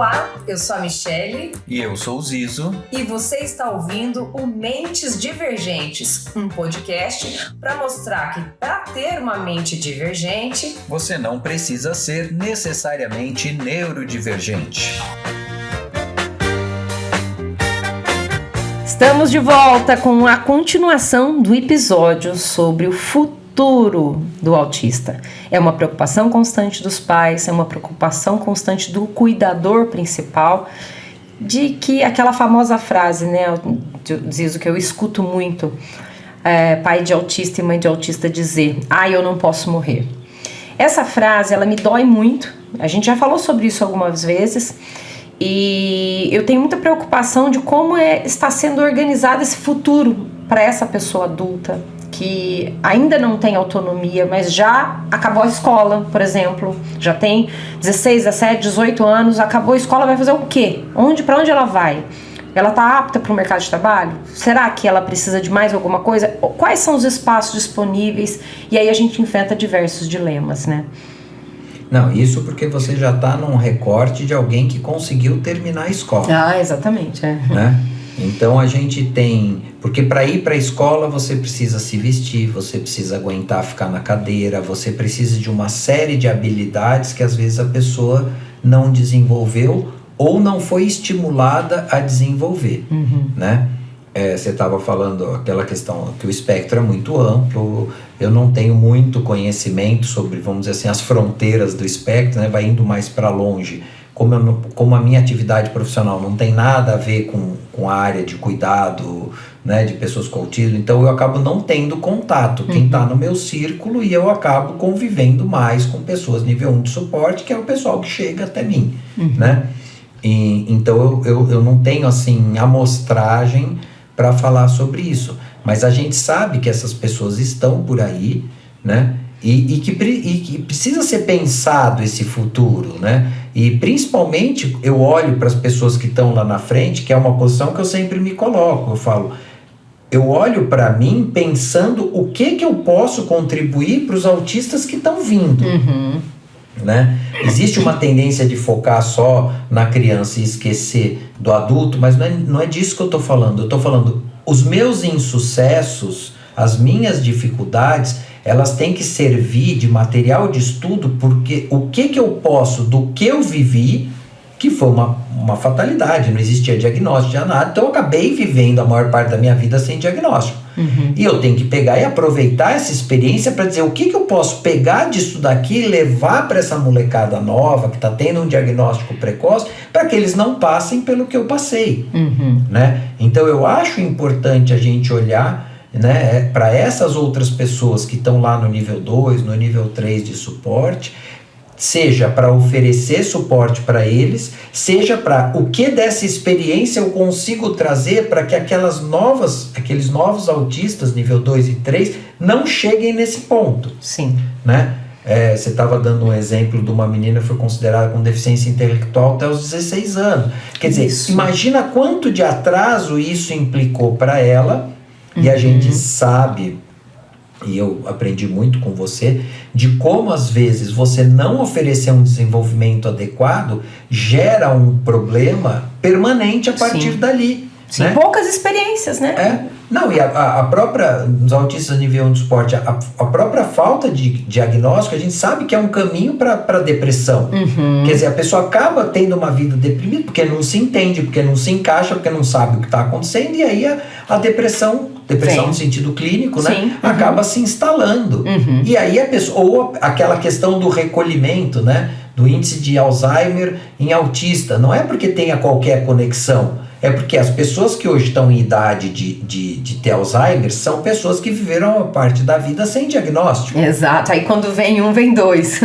Olá, eu sou a Michele. E eu sou o Zizo. E você está ouvindo o Mentes Divergentes, um podcast para mostrar que para ter uma mente divergente, você não precisa ser necessariamente neurodivergente. Estamos de volta com a continuação do episódio sobre o futuro do autista. É uma preocupação constante dos pais, é uma preocupação constante do cuidador principal, de que aquela famosa frase, né, Zizo, que eu escuto muito, pai de autista e mãe de autista dizer: eu não posso morrer. Essa frase, ela me dói muito, a gente já falou sobre isso algumas vezes, e eu tenho muita preocupação de como está sendo organizado esse futuro para essa pessoa adulta, que ainda não tem autonomia, mas já acabou a escola, por exemplo, já tem 16, 17, 18 anos, acabou a escola, vai fazer o quê? Para onde ela vai? Ela está apta para o mercado de trabalho? Será que ela precisa de mais alguma coisa? Quais são os espaços disponíveis? E aí a gente enfrenta diversos dilemas, né? Não, isso porque você já está num recorte de alguém que conseguiu terminar a escola. Exatamente, né? Então a gente tem... Porque para ir para a escola você precisa se vestir, você precisa aguentar ficar na cadeira, você precisa de uma série de habilidades que às vezes a pessoa não desenvolveu ou não foi estimulada a desenvolver, né? Você estava falando aquela questão que o espectro é muito amplo, eu não tenho muito conhecimento sobre, vamos dizer assim, as fronteiras do espectro, né? Vai indo mais para longe. Como a minha atividade profissional não tem nada a ver com a área de cuidado, né, de pessoas com autismo, então eu acabo não tendo contato. Quem está no meu círculo, e eu acabo convivendo mais com pessoas nível 1 de suporte, que é o pessoal que chega até mim, né? Então eu não tenho assim amostragem para falar sobre isso, mas a gente sabe que essas pessoas estão por aí, né? E que precisa ser pensado esse futuro, né? E principalmente eu olho para as pessoas que estão lá na frente, que é uma posição que eu sempre me coloco. Eu olho para mim pensando o que eu posso contribuir para os autistas que estão vindo. Né? Existe uma tendência de focar só na criança e esquecer do adulto, mas não é disso que eu estou falando. Eu estou falando, os meus insucessos, as minhas dificuldades, elas têm que servir de material de estudo, porque o que eu posso, do que eu vivi, que foi uma fatalidade, não existia diagnóstico, já nada, então eu acabei vivendo a maior parte da minha vida sem diagnóstico. E eu tenho que pegar e aproveitar essa experiência para dizer o que eu posso pegar disso daqui e levar para essa molecada nova que está tendo um diagnóstico precoce, para que eles não passem pelo que eu passei. Né? Então eu acho importante a gente olhar, né, para essas outras pessoas que estão lá no nível 2, no nível 3 de suporte, seja para oferecer suporte para eles, seja para o que dessa experiência eu consigo trazer para que aqueles novos autistas nível 2 e 3 não cheguem nesse ponto. Sim. Né? Você estava dando um exemplo de uma menina que foi considerada com deficiência intelectual até os 16 anos. Quer dizer, imagina quanto de atraso isso implicou para ela, e a gente sabe, e eu aprendi muito com você, de como às vezes você não oferecer um desenvolvimento adequado gera um problema permanente a partir dali. Sim, né? Poucas experiências, né? Não, e a própria, nos autistas nível 1 de suporte, a própria falta de diagnóstico, a gente sabe que é um caminho para depressão. Quer dizer, a pessoa acaba tendo uma vida deprimida porque não se entende, porque não se encaixa, porque não sabe o que está acontecendo, e aí a depressão no sentido clínico, né, acaba se instalando. E aí a pessoa, ou aquela questão do recolhimento, né, do índice de Alzheimer em autista, não é porque tenha qualquer conexão, é porque as pessoas que hoje estão em idade de ter Alzheimer são pessoas que viveram uma parte da vida sem diagnóstico. Exato, aí quando vem um, vem dois.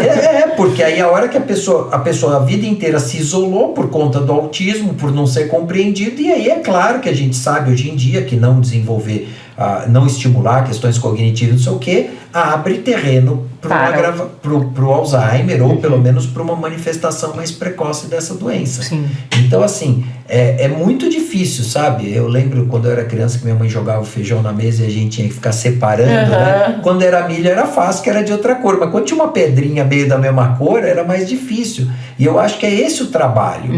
Porque aí a hora que a pessoa a vida inteira se isolou por conta do autismo, por não ser compreendido, e aí é claro que a gente sabe hoje em dia que não desenvolver, não estimular questões cognitivas, não sei o quê, abre terreno pro Alzheimer, ou pelo menos para uma manifestação mais precoce dessa doença. Sim. Então, assim, é muito difícil, sabe? Eu lembro quando eu era criança que minha mãe jogava o feijão na mesa e a gente tinha que ficar separando, né? Quando era milho era fácil, que era de outra cor, mas quando tinha uma pedrinha meio da mesma cor, era mais difícil. E eu acho que é esse o trabalho,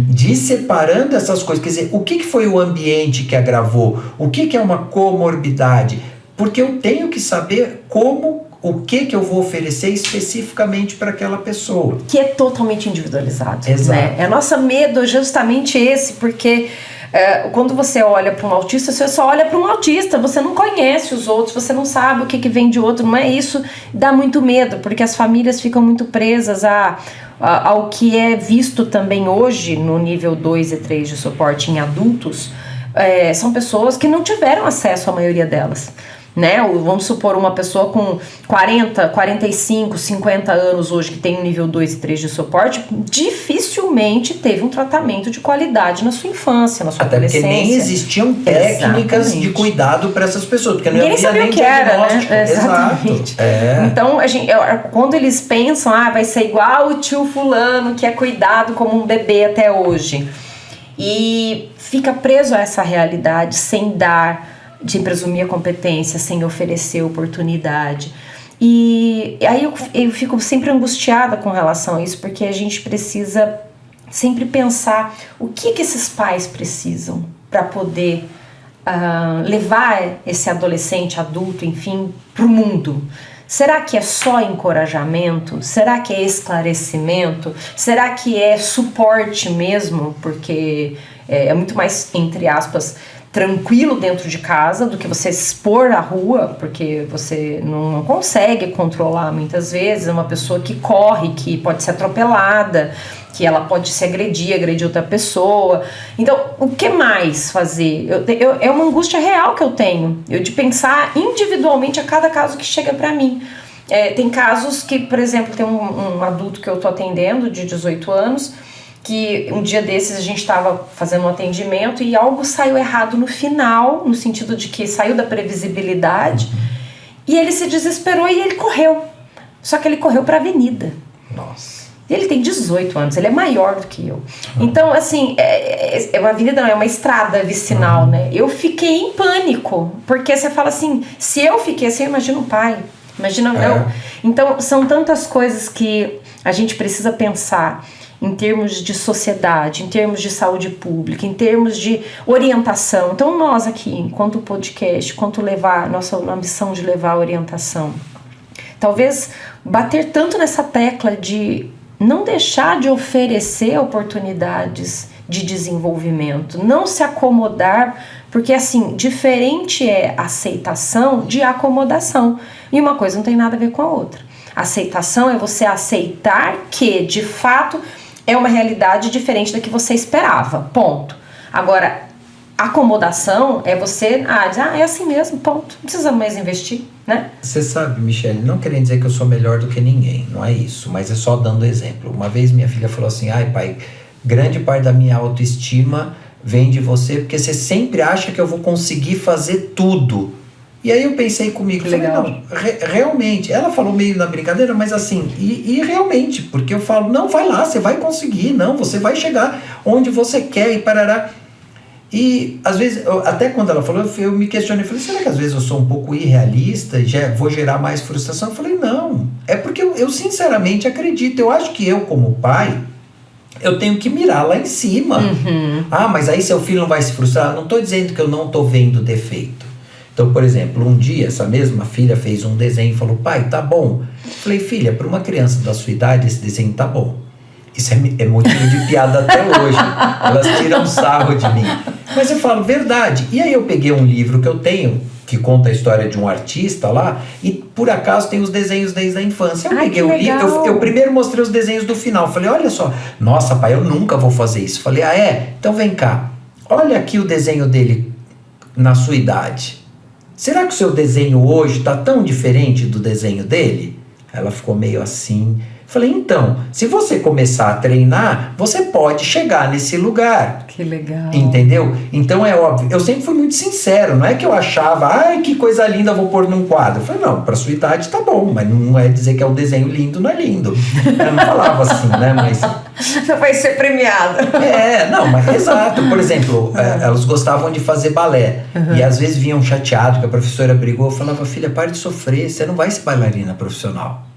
de ir separando essas coisas. Quer dizer, o que foi o ambiente que agravou? O que é uma comorbidade? Porque eu tenho que saber o que eu vou oferecer especificamente para aquela pessoa. Que é totalmente individualizado. Exato. Né? É nosso medo justamente esse, porque quando você olha para um autista, você só olha para um autista, você não conhece os outros, você não sabe o que vem de outro, não é isso? Dá muito medo, porque as famílias ficam muito presas ao que é visto também hoje no nível 2 e 3 de suporte em adultos. São pessoas que não tiveram acesso, a maioria delas. Né? Vamos supor uma pessoa com 40, 45, 50 anos hoje que tem um nível 2 e 3 de suporte, dificilmente teve um tratamento de qualidade na sua infância, na sua adolescência. Até porque nem existiam técnicas de cuidado para essas pessoas, porque não ninguém sabia o que era, né? Exatamente. Então, quando eles pensam, vai ser igual o tio fulano que é cuidado como um bebê até hoje, e fica preso a essa realidade sem dar, de presumir a competência, sem oferecer oportunidade. E aí eu fico sempre angustiada com relação a isso, porque a gente precisa sempre pensar o que esses pais precisam para poder levar esse adolescente, adulto, enfim, para o mundo. Será que é só encorajamento? Será que é esclarecimento? Será que é suporte mesmo? Porque é muito mais, entre aspas, tranquilo dentro de casa do que você expor à rua, porque você não consegue controlar muitas vezes. É uma pessoa que corre, que pode ser atropelada, que ela pode se agredir outra pessoa. Então, o que mais fazer? É uma angústia real que eu tenho, de pensar individualmente a cada caso que chega para mim. Tem casos que, por exemplo, tem um adulto que eu tô atendendo de 18 anos, que um dia desses a gente estava fazendo um atendimento e algo saiu errado no final, no sentido de que saiu da previsibilidade, e ele se desesperou e ele correu. Só que ele correu para a avenida. Nossa. Ele tem 18 anos, ele é maior do que eu. Então, assim, uma avenida não, é uma estrada vicinal, né? Eu fiquei em pânico, porque você fala assim, se eu fiquei assim, eu imagino o pai, imagina eu. Então, são tantas coisas que a gente precisa pensar em termos de sociedade, em termos de saúde pública, em termos de orientação. Então nós aqui, enquanto podcast, enquanto levar nossa missão de levar a orientação, talvez bater tanto nessa tecla de não deixar de oferecer oportunidades de desenvolvimento, não se acomodar, porque assim, diferente é aceitação de acomodação, e uma coisa não tem nada a ver com a outra. Aceitação é você aceitar que, de fato, é uma realidade diferente da que você esperava, ponto. Agora, acomodação é você dizer, é assim mesmo, ponto. Não precisa mais investir, né? Você sabe, Michele, não querendo dizer que eu sou melhor do que ninguém, não é isso, mas é só dando exemplo. Uma vez minha filha falou assim, pai, grande parte da minha autoestima vem de você, porque você sempre acha que eu vou conseguir fazer tudo. E aí eu pensei comigo, falei, não, realmente, ela falou meio na brincadeira, mas assim, e realmente, porque eu falo, não, vai lá, você vai conseguir, não, você vai chegar onde você quer e parará. E às vezes, até quando ela falou, eu me questionei, falei, será que às vezes eu sou um pouco irrealista e já vou gerar mais frustração? Eu falei, não, é porque eu sinceramente acredito, eu acho que eu como pai, eu tenho que mirar lá em cima. Mas aí seu filho não vai se frustrar? Não estou dizendo que eu não estou vendo defeito. Então, por exemplo, um dia essa mesma filha fez um desenho e falou, pai, tá bom. Eu falei, filha, para uma criança da sua idade esse desenho tá bom. Isso é motivo de piada até hoje. Elas tiram sarro de mim. Mas eu falo, verdade. E aí eu peguei um livro que eu tenho, que conta a história de um artista lá, e por acaso tem os desenhos desde a infância. Eu peguei o livro, eu primeiro mostrei os desenhos do final. Falei, olha só, nossa pai, eu nunca vou fazer isso. Falei, então vem cá, olha aqui o desenho dele na sua idade. Será que o seu desenho hoje está tão diferente do desenho dele? Ela ficou meio assim. Falei, então, se você começar a treinar, você pode chegar nesse lugar. Que legal. Entendeu? Então é óbvio, eu sempre fui muito sincero, não é que eu achava, ai, que coisa linda, vou pôr num quadro. Eu falei, não, pra sua idade tá bom, mas não é dizer que é um desenho lindo, não é lindo. Eu não falava assim, né, mas... Não vai ser premiado. Não, mas exato. Por exemplo, elas gostavam de fazer balé. E às vezes vinham chateados que a professora brigou. Eu falava, filha, pare de sofrer, você não vai ser bailarina profissional.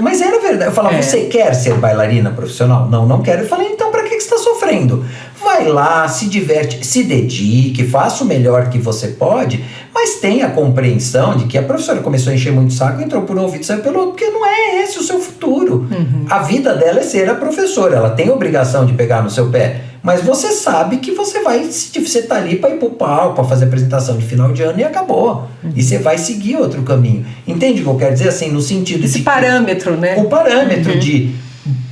Mas era verdade. Eu falava, você quer ser bailarina profissional? Não, não quero. Eu falei, então pra que você está sofrendo? Vai lá, se diverte, se dedique, faça o melhor que você pode, mas tenha a compreensão de que a professora começou a encher muito o saco, entrou por um ouvido e saiu pelo outro, porque não é esse o seu futuro. A vida dela é ser a professora, ela tem a obrigação de pegar no seu pé, mas você sabe que você tá ali para ir pro palco, para fazer apresentação de final de ano e acabou. E você vai seguir outro caminho. Entende o que eu quero dizer? Assim, no sentido esse parâmetro, né? O parâmetro de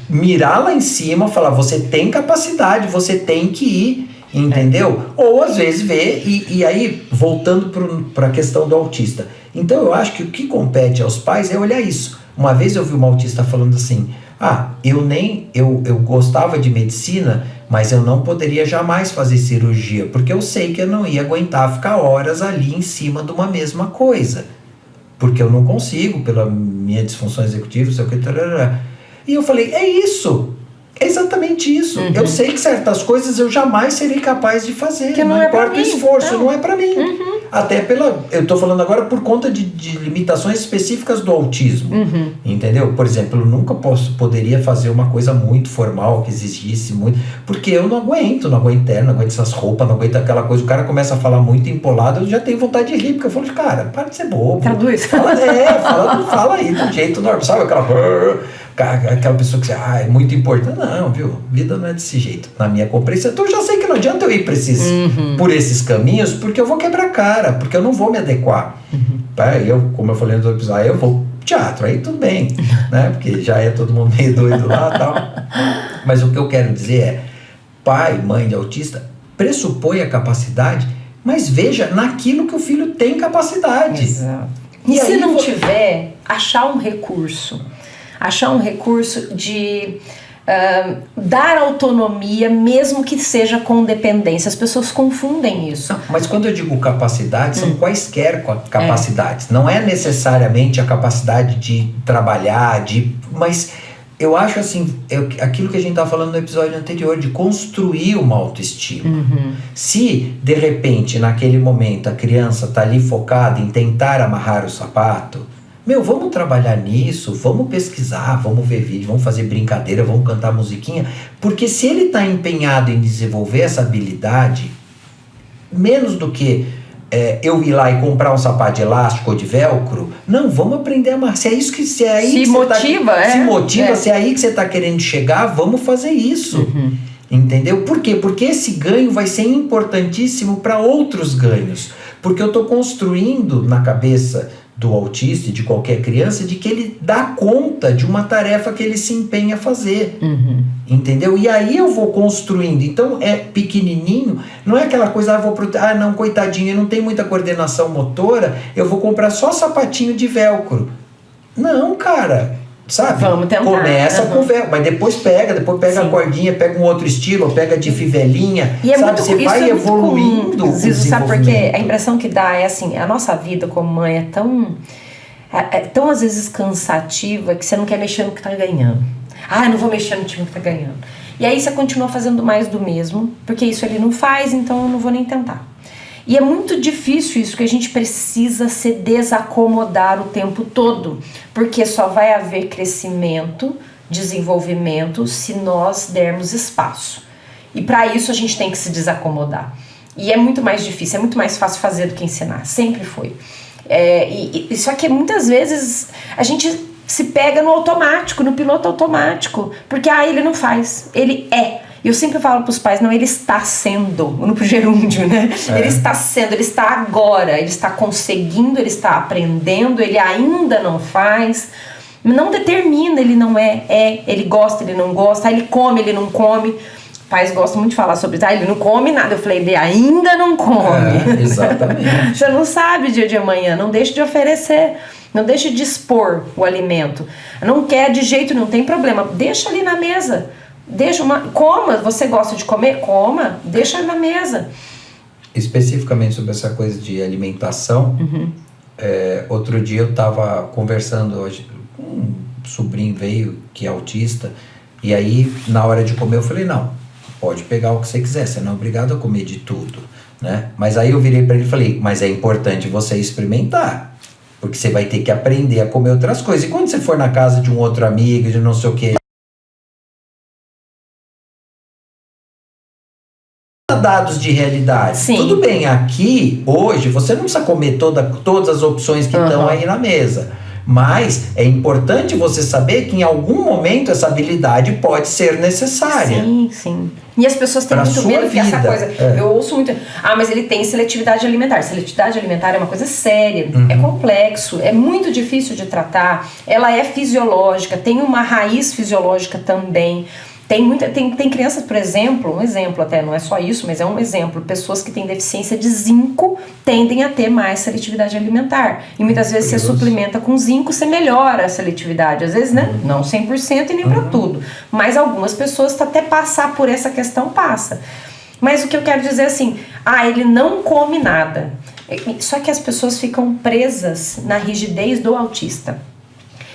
mirar lá em cima, falar, você tem capacidade, você tem que ir, entendeu? Ou às vezes ver, e aí, voltando para a questão do autista. Então eu acho que o que compete aos pais é olhar isso. Uma vez eu vi uma autista falando assim, eu gostava de medicina, mas eu não poderia jamais fazer cirurgia, porque eu sei que eu não ia aguentar ficar horas ali em cima de uma mesma coisa. Porque eu não consigo, pela minha disfunção executiva, sei o que, tarará. E eu falei, é isso, é exatamente isso. Eu sei que certas coisas eu jamais serei capaz de fazer, que não importa o esforço, então. não é pra mim. Até eu tô falando agora por conta de limitações específicas do autismo, entendeu? Por exemplo, eu nunca poderia fazer uma coisa muito formal, que exigisse muito, porque eu não aguento terno, não aguento essas roupas, não aguento aquela coisa, o cara começa a falar muito empolado, eu já tenho vontade de rir, porque eu falo, cara, para de ser bobo. Traduz. Fala aí, do jeito normal, sabe aquela pessoa que é muito importante. Não, viu? Vida não é desse jeito. Na minha compreensão. Então eu já sei que não adianta eu ir por esses caminhos, porque eu vou quebrar a cara, porque eu não vou me adequar. Como eu falei no episódio, eu vou teatro, aí tudo bem, né? Porque já é todo mundo meio doido lá e tal. Mas o que eu quero dizer é, pai, mãe de autista, pressupõe a capacidade, mas veja naquilo que o filho tem capacidade. Exato. E se não tiver, achar um recurso de dar autonomia, mesmo que seja com dependência. As pessoas confundem isso. Não, mas quando eu digo capacidade, são quaisquer capacidades. Não é necessariamente a capacidade de trabalhar, mas eu acho assim, aquilo que a gente estava falando no episódio anterior, de construir uma autoestima. Se, de repente, naquele momento, a criança está ali focada em tentar amarrar o sapato, vamos trabalhar nisso, vamos pesquisar, vamos ver vídeo, vamos fazer brincadeira, vamos cantar musiquinha, porque se ele está empenhado em desenvolver essa habilidade, menos do que eu ir lá e comprar um sapato de elástico ou de velcro, não, vamos aprender a amarrar. Se é isso que se é aí se que motiva, se motiva, se é aí que você está querendo chegar, vamos fazer isso. Entendeu? Por quê? Porque esse ganho vai ser importantíssimo para outros ganhos. Porque eu estou construindo na cabeça do autista e de qualquer criança, de que ele dá conta de uma tarefa que ele se empenha a fazer. Entendeu? E aí eu vou construindo. Então é pequenininho, não é aquela coisa, não, coitadinho, eu não tenho muita coordenação motora, eu vou comprar só sapatinho de velcro. Não, cara. Sabe? Vamos tentar. Começa com velcro, mas depois pega a cordinha, pega um outro estilo, pega de fivelinha, e sabe? Você vai evoluindo. Sabe por quê? A impressão que dá é assim, a nossa vida como mãe é tão às vezes cansativa que você não quer mexer no que tá ganhando. Não vou mexer no time que tá ganhando. E aí você continua fazendo mais do mesmo, porque isso ele não faz, então eu não vou nem tentar. E é muito difícil isso, que a gente precisa se desacomodar o tempo todo, porque só vai haver crescimento, desenvolvimento, se nós dermos espaço. E para isso a gente tem que se desacomodar. E é muito mais difícil, é muito mais fácil fazer do que ensinar, sempre foi. Só que muitas vezes a gente se pega no automático, no piloto automático, porque ele não faz, ele é. Eu sempre falo para os pais, não, ele está sendo, no gerúndio, né? Ele está sendo, ele está agora, ele está conseguindo, ele está aprendendo, ele ainda não faz, não determina, ele não ele gosta, ele não gosta, ele come, ele não come. pais gostam muito de falar sobre isso. Ele não come nada. Eu falei, ele ainda não come. Exatamente. Você não sabe o dia de amanhã. Não deixe de oferecer. Não deixe de expor o alimento. Não quer de jeito nenhum, não tem problema. Deixa ali na mesa. Coma. Você gosta de comer? Coma. Deixa na mesa. Especificamente sobre essa coisa de alimentação, outro dia eu estava conversando hoje, um sobrinho veio que é autista, e aí na hora de comer eu falei, não, pode pegar o que você quiser, você não é obrigado a comer de tudo, né? Mas aí eu virei para ele e falei, mas é importante você experimentar, porque você vai ter que aprender a comer outras coisas, e quando você for na casa de um outro amigo, de não sei o que, dados de realidade. Sim. Tudo bem, aqui, hoje, você não precisa comer todas as opções que estão aí na mesa. Mas é importante você saber que em algum momento essa habilidade pode ser necessária. Sim, sim. E as pessoas têm pra muito sua medo que essa vida. coisa... Eu ouço muito... mas ele tem seletividade alimentar. Seletividade alimentar é uma coisa séria. É complexo. É muito difícil de tratar. Ela é fisiológica. Tem uma raiz fisiológica também. Tem crianças, por exemplo, um exemplo até, não é só isso, mas é um exemplo, pessoas que têm deficiência de zinco tendem a ter mais seletividade alimentar, e muitas vezes você suplementa com zinco, você melhora a seletividade, às vezes, né, não 100% e nem para tudo, mas algumas pessoas até passar por essa questão passa. Mas o que eu quero dizer é assim, ele não come nada, só que as pessoas ficam presas na rigidez do autista.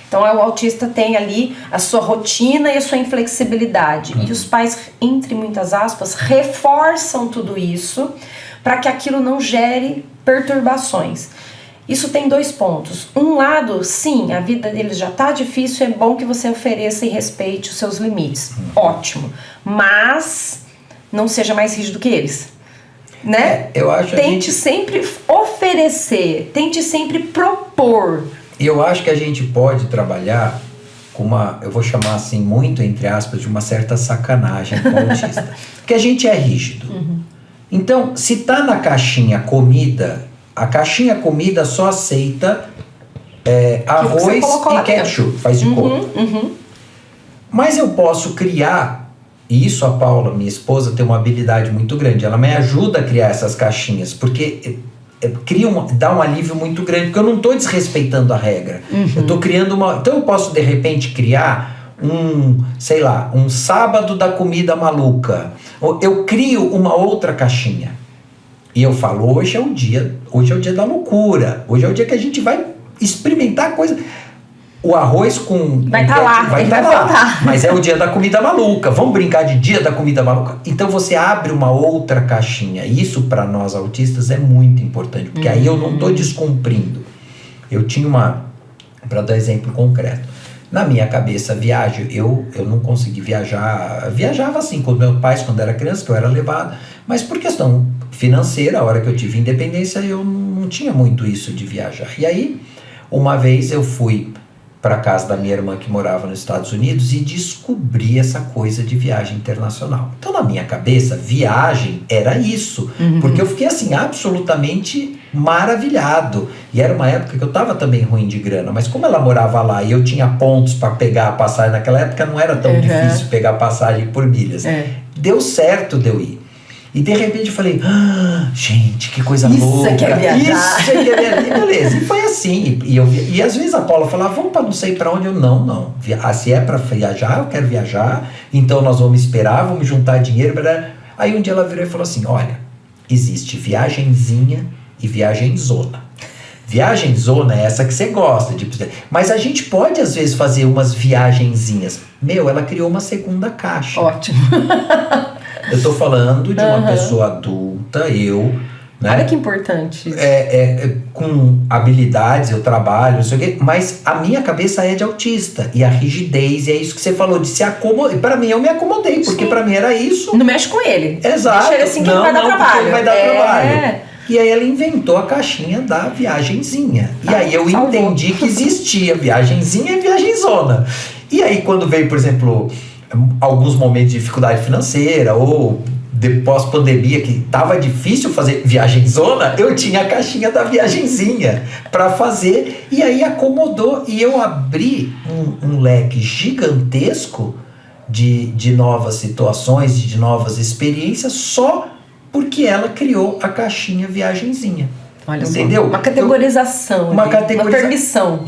Então, o autista tem ali a sua rotina e a sua inflexibilidade. E os pais, entre muitas aspas, reforçam tudo isso para que aquilo não gere perturbações. Isso tem 2 pontos. Um lado, sim, a vida deles já está difícil, é bom que você ofereça e respeite os seus limites. Ótimo. Mas não seja mais rígido que eles. Né? Eu acho tente sempre oferecer, tente sempre propor. E eu acho que a gente pode trabalhar com eu vou chamar assim, muito entre aspas, de uma certa sacanagem com o autista. Porque a gente é rígido. Então, se tá na caixinha comida, a caixinha comida só aceita arroz e ketchup, faz de conta. Mas eu posso criar, e isso a Paula, minha esposa, tem uma habilidade muito grande. Ela me ajuda a criar essas caixinhas, porque... dá um alívio muito grande, porque eu não estou desrespeitando a regra. Eu estou criando então eu posso de repente criar um sábado da comida maluca. Eu crio uma outra caixinha. E eu falo, hoje é o dia da loucura. Hoje é o dia que a gente vai experimentar coisa. O arroz com... Vai estar lá, vai estar lá. Mas é o dia da comida maluca. Vamos brincar de dia da comida maluca? Então você abre uma outra caixinha. Isso para nós autistas é muito importante. Porque aí eu não estou descumprindo. Eu tinha para dar exemplo concreto. Na minha cabeça, viagem, eu não consegui viajar. Viajava assim com meus pais quando era criança, que eu era levado. Mas por questão financeira, a hora que eu tive independência, eu não tinha muito isso de viajar. E aí, uma vez eu fui para casa da minha irmã que morava nos Estados Unidos e descobri essa coisa de viagem internacional. Então, na minha cabeça, viagem era isso. Porque eu fiquei assim, absolutamente maravilhado. E era uma época que eu estava também ruim de grana, mas como ela morava lá e eu tinha pontos para pegar a passagem, naquela época não era tão difícil pegar a passagem por milhas. Deu certo de eu ir. E de repente eu falei, gente, que coisa louca. Isso é que é viajar. Isso é que é viajar. E beleza, e foi assim. E às vezes a Paula falava, vamos para não sei para onde. Eu, não. Se é para viajar, eu quero viajar. Então nós vamos esperar, vamos juntar dinheiro. Aí um dia ela virou e falou assim, olha, existe viagenzinha e viagem zona. Viagem zona é essa que você gosta de... Mas a gente pode às vezes fazer umas viagenzinhas. Ela criou uma segunda caixa. Ótimo. Eu tô falando de uma pessoa adulta, né? Olha que importante. Com habilidades, eu trabalho, não sei o quê, mas a minha cabeça é de autista. E a rigidez, e é isso que você falou, de se acomodar. Para mim, eu me acomodei, porque para mim era isso. Não mexe com ele. Exato. Deixa ele assim que não vai dar trabalho. Ele vai dar trabalho. E aí ela inventou a caixinha da viagenzinha. E aí eu entendi que existia viagenzinha e viagenzona. E aí quando veio, por exemplo... alguns momentos de dificuldade financeira ou de pós-pandemia que tava difícil fazer viagem zona, eu tinha a caixinha da viagenzinha para fazer e aí acomodou e eu abri um leque gigantesco de novas situações, de novas experiências, só porque ela criou a caixinha viagenzinha. Olha entendeu? Só, uma categorização, uma permissão.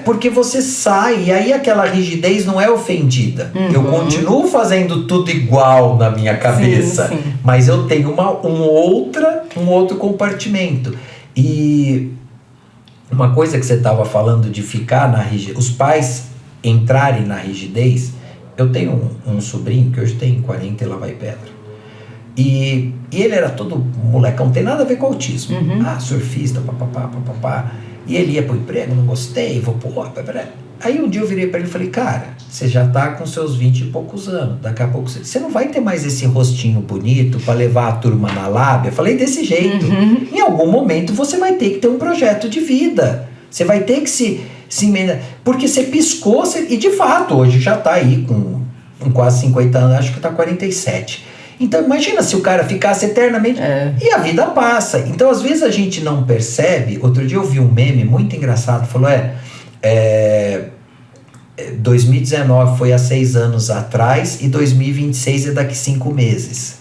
Porque você sai, e aí aquela rigidez não é ofendida. Eu continuo fazendo tudo igual na minha cabeça, sim. mas eu tenho um outro compartimento. E uma coisa que você estava falando de ficar na rigidez, os pais entrarem na rigidez. Eu tenho um sobrinho que hoje tem 40 e lá vai pedra. E ele era todo molecão, não tem nada a ver com autismo. Surfista, papapá. E ele ia pro emprego, não gostei, vou pro outro. Aí um dia eu virei pra ele e falei, cara, você já tá com seus 20 e poucos anos, daqui a pouco você não vai ter mais esse rostinho bonito pra levar a turma na lábia. Eu falei desse jeito. Em algum momento você vai ter que ter um projeto de vida. Você vai ter que se porque você piscou, e de fato hoje já tá aí com quase 50 anos, acho que tá 47. Então imagina se o cara ficasse eternamente e a vida passa. Então às vezes a gente não percebe. Outro dia eu vi um meme muito engraçado, falou 2019 foi há 6 anos atrás e 2026 é daqui 5 meses.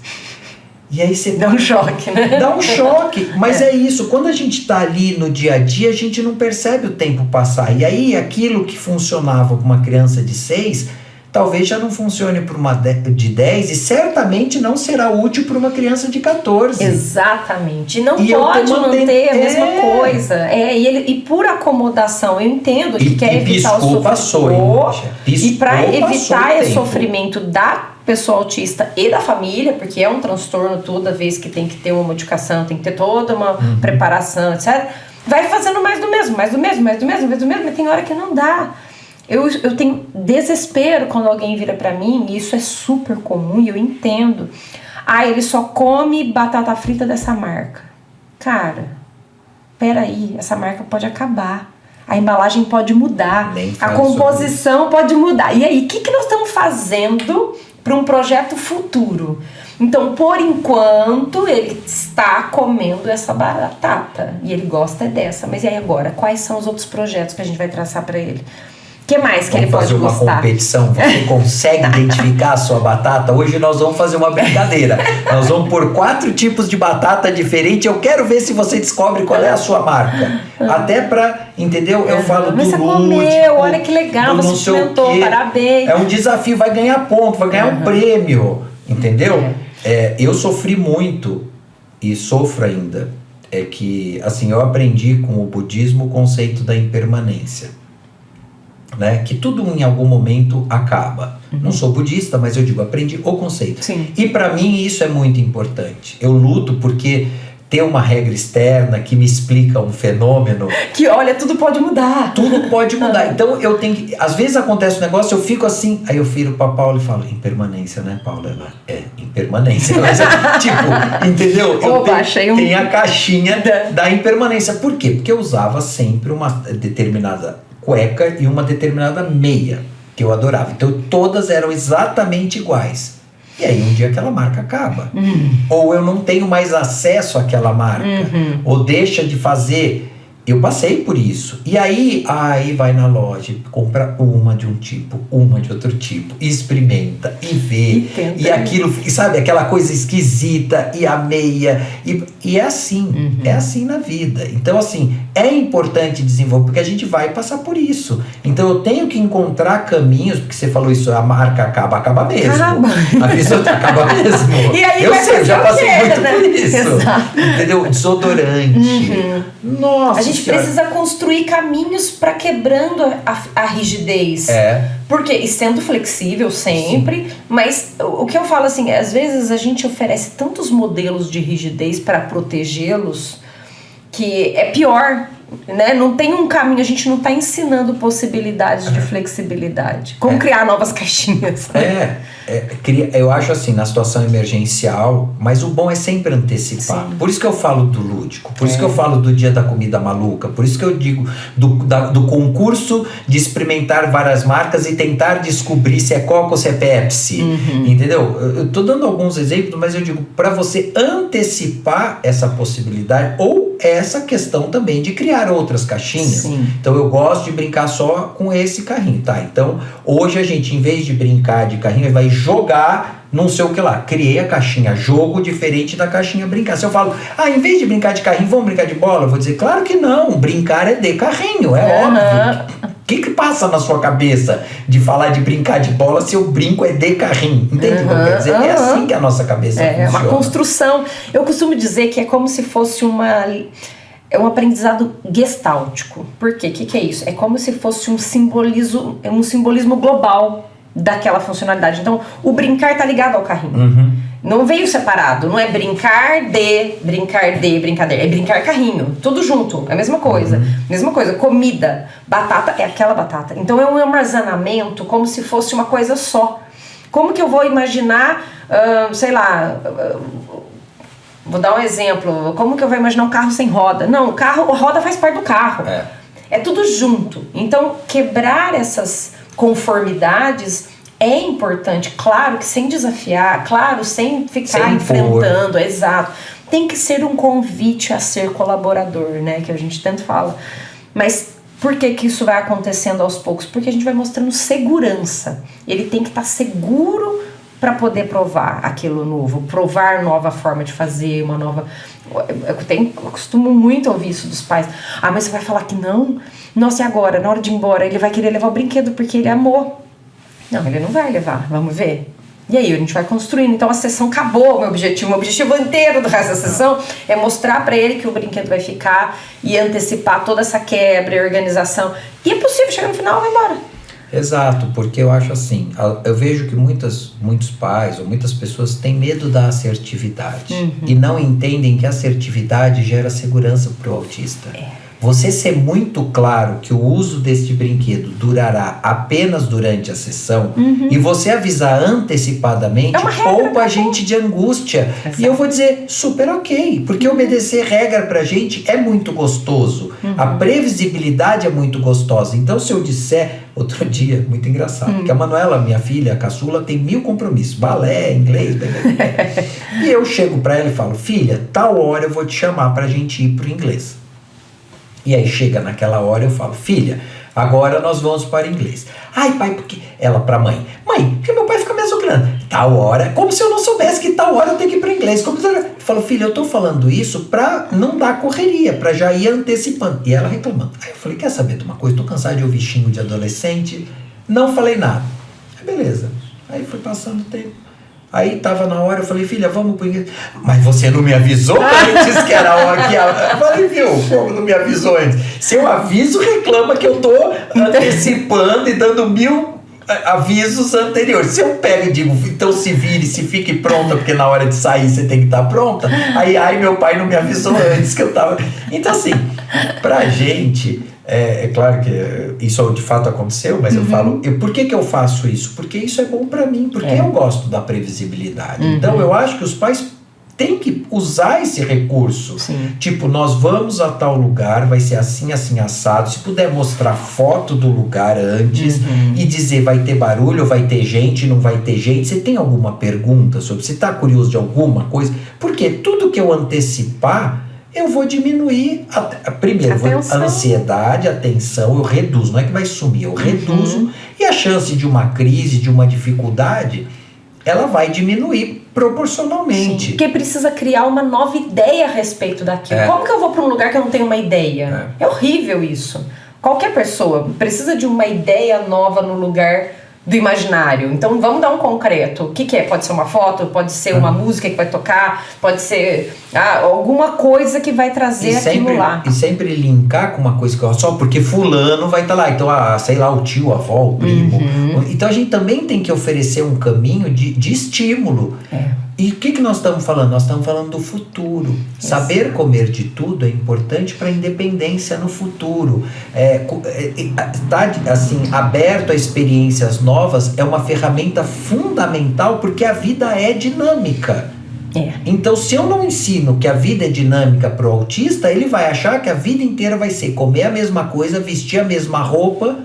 E aí você dá um choque, né? Dá um choque, mas é isso, quando a gente tá ali no dia a dia, a gente não percebe o tempo passar. E aí aquilo que funcionava com uma criança de 6, talvez já não funcione para uma de 10 e certamente não será útil para uma criança de 14. Exatamente. Não pode manter a mesma coisa. E por acomodação, eu entendo que quer evitar o sofrimento. E para evitar o sofrimento da pessoa autista e da família, porque é um transtorno toda vez que tem que ter uma modificação, tem que ter toda uma preparação, etc. Vai fazendo mais do mesmo, mas tem hora que não dá. Eu tenho desespero quando alguém vira pra mim, e isso é super comum e eu entendo. Ele só come batata frita dessa marca. Cara, peraí, essa marca pode acabar. A embalagem pode mudar. A composição pode mudar. E aí, o que nós estamos fazendo para um projeto futuro? Então, por enquanto, ele está comendo essa batata. E ele gosta dessa. Mas e aí agora? Quais são os outros projetos que a gente vai traçar para ele? O que mais que ele pode gostar? Vamos fazer uma competição. Você consegue identificar a sua batata? Hoje nós vamos fazer uma brincadeira. Nós vamos pôr 4 tipos de batata diferentes. Eu quero ver se você descobre qual é a sua marca. Até pra, entendeu? Eu falo do você comeu, olha que legal, você experimentou, parabéns. É um desafio, vai ganhar ponto, vai ganhar um prêmio. Entendeu? Eu sofri muito e sofro ainda. É que, assim, eu aprendi com o budismo o conceito da impermanência. Né? Que tudo em algum momento acaba. Não sou budista, mas eu digo, aprendi o conceito. Sim. E para mim isso é muito importante. Eu luto porque ter uma regra externa que me explica um fenômeno... Que, olha, tudo pode mudar. Tudo pode mudar. Então eu tenho que... Às vezes acontece um negócio, eu fico assim, aí eu viro pra Paula e falo, impermanência, né, Paula? Ela, impermanência. Mas, tipo, entendeu? Tem a caixinha da impermanência. Por quê? Porque eu usava sempre uma determinada cueca e uma determinada meia que eu adorava. Então todas eram exatamente iguais. E aí um dia aquela marca acaba. Ou eu não tenho mais acesso àquela marca. Ou deixa de fazer. Eu passei por isso. E aí vai na loja, compra uma de um tipo, uma de outro tipo, experimenta e vê. E aquilo, sabe, aquela coisa esquisita, e a meia. E é assim, é assim na vida. Então, assim, é importante desenvolver, porque a gente vai passar por isso. Então, eu tenho que encontrar caminhos, porque você falou isso, a marca acaba mesmo. A pessoa acaba mesmo. E aí eu sei, eu já passei muito por isso. Exato. Entendeu? Desodorante. Nossa, a gente precisa construir caminhos para quebrando a rigidez. Porque, e sendo flexível sempre, mas o que eu falo assim, às vezes a gente oferece tantos modelos de rigidez para protegê-los que é pior, né? Não tem um caminho, a gente não está ensinando possibilidades de flexibilidade. Como criar novas caixinhas. Eu acho assim, na situação emergencial, mas o bom é sempre antecipar. Por isso que eu falo do lúdico, por isso que eu falo do dia da comida maluca, por isso que eu digo do concurso de experimentar várias marcas e tentar descobrir se é Coca ou se é Pepsi. Entendeu? Eu tô dando alguns exemplos, mas eu digo, para você antecipar essa possibilidade, ou essa questão também de criar outras caixinhas. Sim. Então eu gosto de brincar só com esse carrinho, tá? Então hoje a gente, em vez de brincar de carrinho, vai jogar não sei o que lá. Criei a caixinha jogo diferente da caixinha brincar. Se eu falo, em vez de brincar de carrinho, vamos brincar de bola? Eu vou dizer, claro que não, brincar é de carrinho, é óbvio. O que passa na sua cabeça de falar de brincar de bola se eu brinco é de carrinho? Entende o que eu quero dizer? É assim que a nossa cabeça funciona. É uma construção. Eu costumo dizer que é como se fosse um aprendizado gestáltico. Por quê? O que é isso? É como se fosse um simbolismo global daquela funcionalidade. Então, o brincar tá ligado ao carrinho. Não veio separado. Não é brincar de brincadeira. É brincar carrinho. Tudo junto. É a mesma coisa. Mesma coisa. Comida. Batata é aquela batata. Então, é um armazenamento como se fosse uma coisa só. Como que eu vou imaginar, sei lá... Vou dar um exemplo. Como que eu vou imaginar um carro sem roda? Não, a roda faz parte do carro. É tudo junto. Então, quebrar essas conformidades é importante. Claro que sem desafiar, claro, sem ficar enfrentando. Exato. Tem que ser um convite a ser colaborador, né? Que a gente tanto fala. Mas por que isso vai acontecendo aos poucos? Porque a gente vai mostrando segurança. Ele tem que estar seguro para poder provar aquilo novo, provar nova forma de fazer, uma nova... Eu costumo muito ouvir isso dos pais. Mas você vai falar que não? Nossa, e agora? Na hora de ir embora, ele vai querer levar o brinquedo porque ele amou. Não, ele não vai levar, vamos ver. E aí, a gente vai construindo. Então, a sessão acabou, meu objetivo inteiro do resto da sessão é mostrar para ele que o brinquedo vai ficar e antecipar toda essa quebra e organização. E é possível, chegar no final e vai embora. Exato, porque eu acho assim, eu vejo que muitos pais ou muitas pessoas têm medo da assertividade e não entendem que a assertividade gera segurança para o autista. Você ser muito claro que o uso deste brinquedo durará apenas durante a sessão e você avisar antecipadamente poupa a gente de angústia. Exato. E eu vou dizer, super ok, porque obedecer regra pra gente é muito gostoso. A previsibilidade é muito gostosa. Então se eu disser, outro dia, muito engraçado, porque a Manuela, minha filha, a caçula, tem 1000 compromissos, balé, inglês, e eu chego pra ela e falo, filha, tal hora eu vou te chamar pra gente ir pro inglês. E aí chega naquela hora eu falo, filha, agora nós vamos para o inglês. Ai, pai, porque... Ela pra mãe, porque meu pai fica me azucrando. Tal hora, como se eu não soubesse que tal hora eu tenho que ir para o inglês. Eu falo, filha, eu tô falando isso pra não dar correria, pra já ir antecipando. E ela reclamando. Aí eu falei, quer saber de uma coisa? Tô cansado de ouvir xingo de adolescente. Não falei nada. Aí beleza. Aí foi passando o tempo. Aí tava na hora, eu falei, filha, vamos pro inglês. Mas você não me avisou antes que era a hora que... Eu falei, viu, como não me avisou antes? Se eu aviso, reclama que eu tô antecipando e dando 1000 avisos anteriores. Se eu pego e digo, então se vire, se fique pronta, porque na hora de sair você tem que estar pronta. Aí, meu pai não me avisou antes que eu tava... Então assim, pra gente... É claro que isso de fato aconteceu, mas eu falo, por que eu faço isso? Porque isso é bom pra mim, porque eu gosto da previsibilidade. Então eu acho que os pais têm que usar esse recurso. Sim. Tipo, nós vamos a tal lugar, vai ser assim, assim, assado. Se puder mostrar foto do lugar antes e dizer vai ter barulho, vai ter gente, não vai ter gente. Você tem alguma pergunta sobre, você tá curioso de alguma coisa? Porque tudo que eu antecipar, eu vou diminuir, primeiro, a ansiedade, a tensão, eu reduzo, não é que vai sumir, eu reduzo, e a chance de uma crise, de uma dificuldade, ela vai diminuir proporcionalmente. Sim, porque precisa criar uma nova ideia a respeito daquilo. Como que eu vou para um lugar que eu não tenho uma ideia? É horrível isso. Qualquer pessoa precisa de uma ideia nova no lugar do imaginário. Então vamos dar um concreto. O que é? Pode ser uma foto, pode ser uma música que vai tocar, pode ser alguma coisa que vai trazer aquilo lá. E sempre linkar com uma coisa que eu só porque fulano vai estar lá. Então, sei lá, o tio, a avó, o primo. Então a gente também tem que oferecer um caminho de estímulo. E o que nós estamos falando? Nós estamos falando do futuro. Saber comer de tudo é importante para a independência no futuro. Estar assim, aberto a experiências novas é uma ferramenta fundamental porque a vida é dinâmica. Então, se eu não ensino que a vida é dinâmica para o autista, ele vai achar que a vida inteira vai ser comer a mesma coisa, vestir a mesma roupa,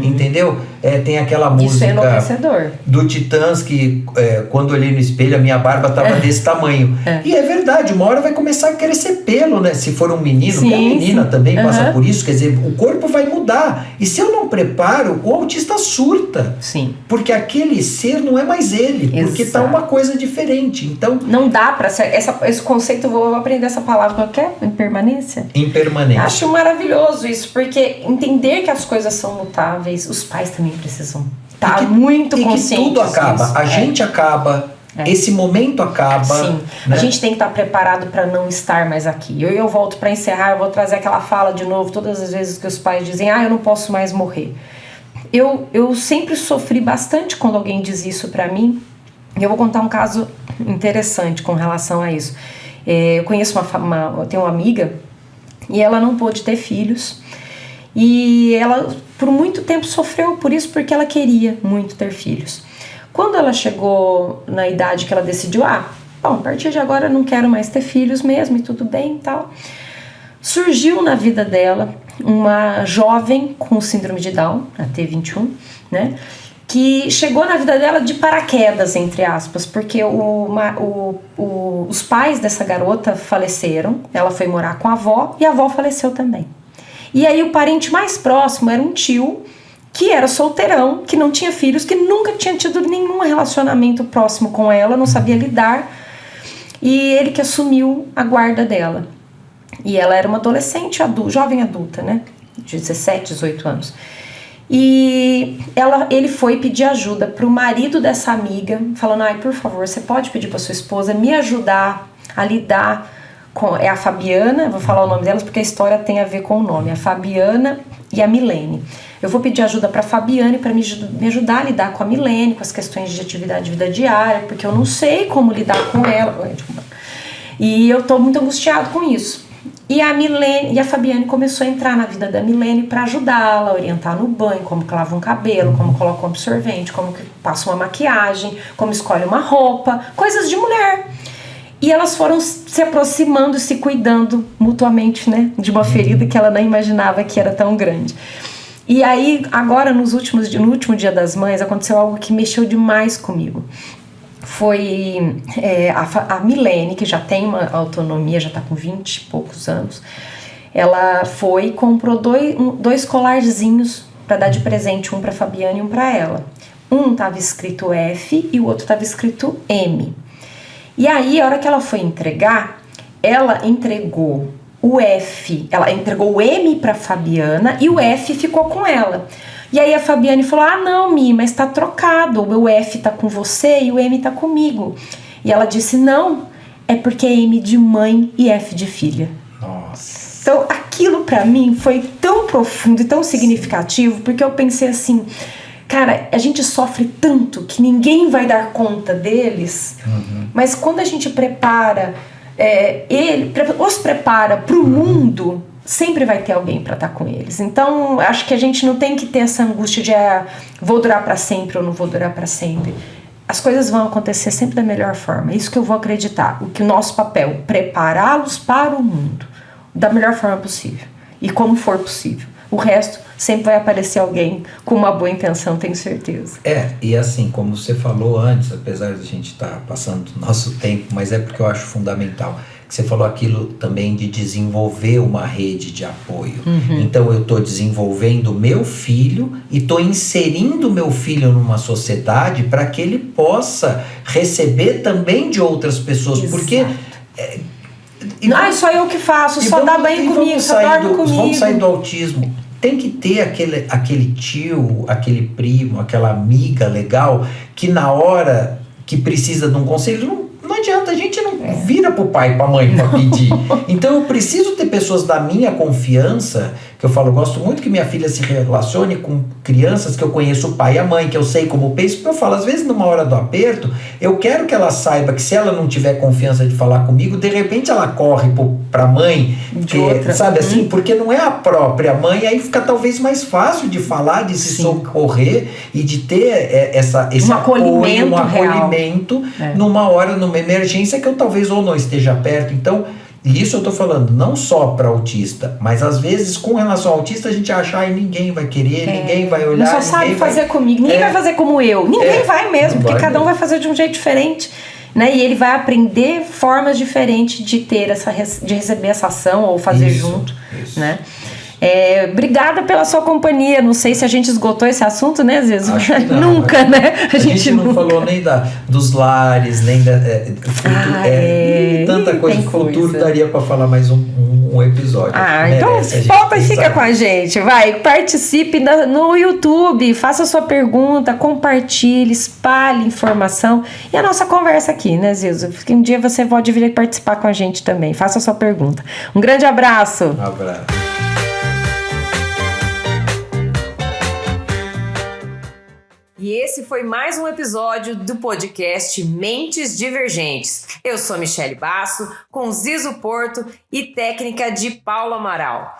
entendeu? Tem aquela música Isso é enlouquecedor. do Titãs que quando eu olhei no espelho a minha barba estava desse tamanho. E é verdade, uma hora vai começar a crescer pelo, né? Se for um menino, Sim, que a menina sim. também passa por isso, quer dizer, o corpo vai mudar. E se eu não preparo, o autista surta. Sim. Porque aquele ser não é mais ele, porque tá uma coisa diferente. Então, não dá pra ser. Esse conceito, eu vou aprender essa palavra, qual que é? Impermanência? Impermanência. Acho maravilhoso isso, porque entender que as coisas são mutáveis, os pais também precisam estar muito conscientes. E que tudo acaba. Disso. A gente acaba, esse momento acaba. Sim, né? A gente tem que estar preparado para não estar mais aqui. Eu volto para encerrar, eu vou trazer aquela fala de novo, todas as vezes que os pais dizem, eu não posso mais morrer. Eu sempre sofri bastante quando alguém diz isso para mim. Eu vou contar um caso interessante com relação a isso. Eu conheço eu tenho uma amiga e ela não pôde ter filhos. E ela, por muito tempo, sofreu por isso, porque ela queria muito ter filhos. Quando ela chegou na idade que ela decidiu, a partir de agora eu não quero mais ter filhos mesmo, e tudo bem e tal. Surgiu na vida dela uma jovem com síndrome de Down, a T21, né? Que chegou na vida dela de paraquedas, entre aspas, porque os pais dessa garota faleceram, ela foi morar com a avó e a avó faleceu também. E aí o parente mais próximo era um tio que era solteirão, que não tinha filhos, que nunca tinha tido nenhum relacionamento próximo com ela, não sabia lidar, e ele que assumiu a guarda dela. E ela era uma adolescente, jovem adulta, né, de 17, 18 anos. E ele foi pedir ajuda pro marido dessa amiga, falando, por favor, você pode pedir pra sua esposa me ajudar a lidar com... É a Fabiana, vou falar o nome delas porque a história tem a ver com o nome, a Fabiana e a Milene. Eu vou pedir ajuda pra Fabiane para me ajudar a lidar com a Milene, com as questões de atividade de vida diária, porque eu não sei como lidar com ela. E eu tô muito angustiado com isso. E a Fabiane começou a entrar na vida da Milene para ajudá-la, orientar no banho, como que lava um cabelo, como coloca um absorvente, como que passa uma maquiagem, como escolhe uma roupa, coisas de mulher. E elas foram se aproximando e se cuidando mutuamente, né, de uma ferida que ela não imaginava que era tão grande. E aí, agora, no último Dia das Mães, aconteceu algo que mexeu demais comigo. Foi a Milene, que já tem uma autonomia, já está com 20 e poucos anos, ela foi e comprou dois colarzinhos para dar de presente, um para Fabiana e um para ela. Um estava escrito F e o outro estava escrito M. E aí, a hora que ela foi entregar, ela entregou o F, ela entregou o M para Fabiana e o F ficou com ela. E aí a Fabiane falou, não, Mi, mas tá trocado, o meu F tá com você e o M tá comigo. E ela disse, não, é porque é M de mãe e F de filha. Nossa. Então aquilo pra mim foi tão profundo e tão significativo, porque eu pensei assim, cara, a gente sofre tanto que ninguém vai dar conta deles, mas quando a gente prepara, os prepara pro mundo, sempre vai ter alguém para estar com eles. Então, acho que a gente não tem que ter essa angústia de vou durar para sempre ou não vou durar para sempre. As coisas vão acontecer sempre da melhor forma. É isso que eu vou acreditar. O nosso papel, prepará-los para o mundo da melhor forma possível e como for possível. O resto sempre vai aparecer alguém com uma boa intenção, tenho certeza. E assim, como você falou antes, apesar de a gente estar passando o nosso tempo, mas é porque eu acho fundamental. Você falou aquilo também de desenvolver uma rede de apoio. Então eu estou desenvolvendo o meu filho e estou inserindo o meu filho numa sociedade para que ele possa receber também de outras pessoas. Exato. Porque... só eu que faço, só dá bem comigo, só dorme comigo. Vamos sair do autismo. Tem que ter aquele tio, aquele primo, aquela amiga legal que na hora que precisa de um conselho... Não adianta, a gente não vira pro pai e pra mãe pra pedir. Então eu preciso ter pessoas da minha confiança, que eu falo, eu gosto muito que minha filha se relacione com crianças que eu conheço o pai e a mãe, que eu sei como pensa, porque eu falo, às vezes numa hora do aperto, eu quero que ela saiba que se ela não tiver confiança de falar comigo, de repente ela corre pra mãe, sabe assim, porque não é a própria mãe, aí fica talvez mais fácil de falar, de se socorrer e de ter esse apoio, um acolhimento numa hora, numa emergência que eu talvez ou não esteja perto. Então, isso eu tô falando não só para autista, mas às vezes com relação ao autista a gente acha, ninguém vai querer, ninguém vai olhar, não só sabe fazer comigo, ninguém vai fazer como eu, ninguém vai mesmo, porque cada um vai fazer de um jeito diferente, né? E ele vai aprender formas diferentes de ter de receber essa ação ou fazer junto, né? Obrigada pela sua companhia. Não sei se a gente esgotou esse assunto, né, Zizo? Nunca, né? A gente não falou nem dos lares, nem tanta coisa. O futuro daria para falar mais um episódio. Então volta e fica com a gente. Vai, participe no YouTube, faça sua pergunta, compartilhe, espalhe informação. E a nossa conversa aqui, né, Zizo? Porque um dia você pode vir participar com a gente também. Faça a sua pergunta. Um grande abraço. Um abraço. E esse foi mais um episódio do podcast Mentes Divergentes. Eu sou Michele Basso, com Zizo Porto e técnica de Paulo Amaral.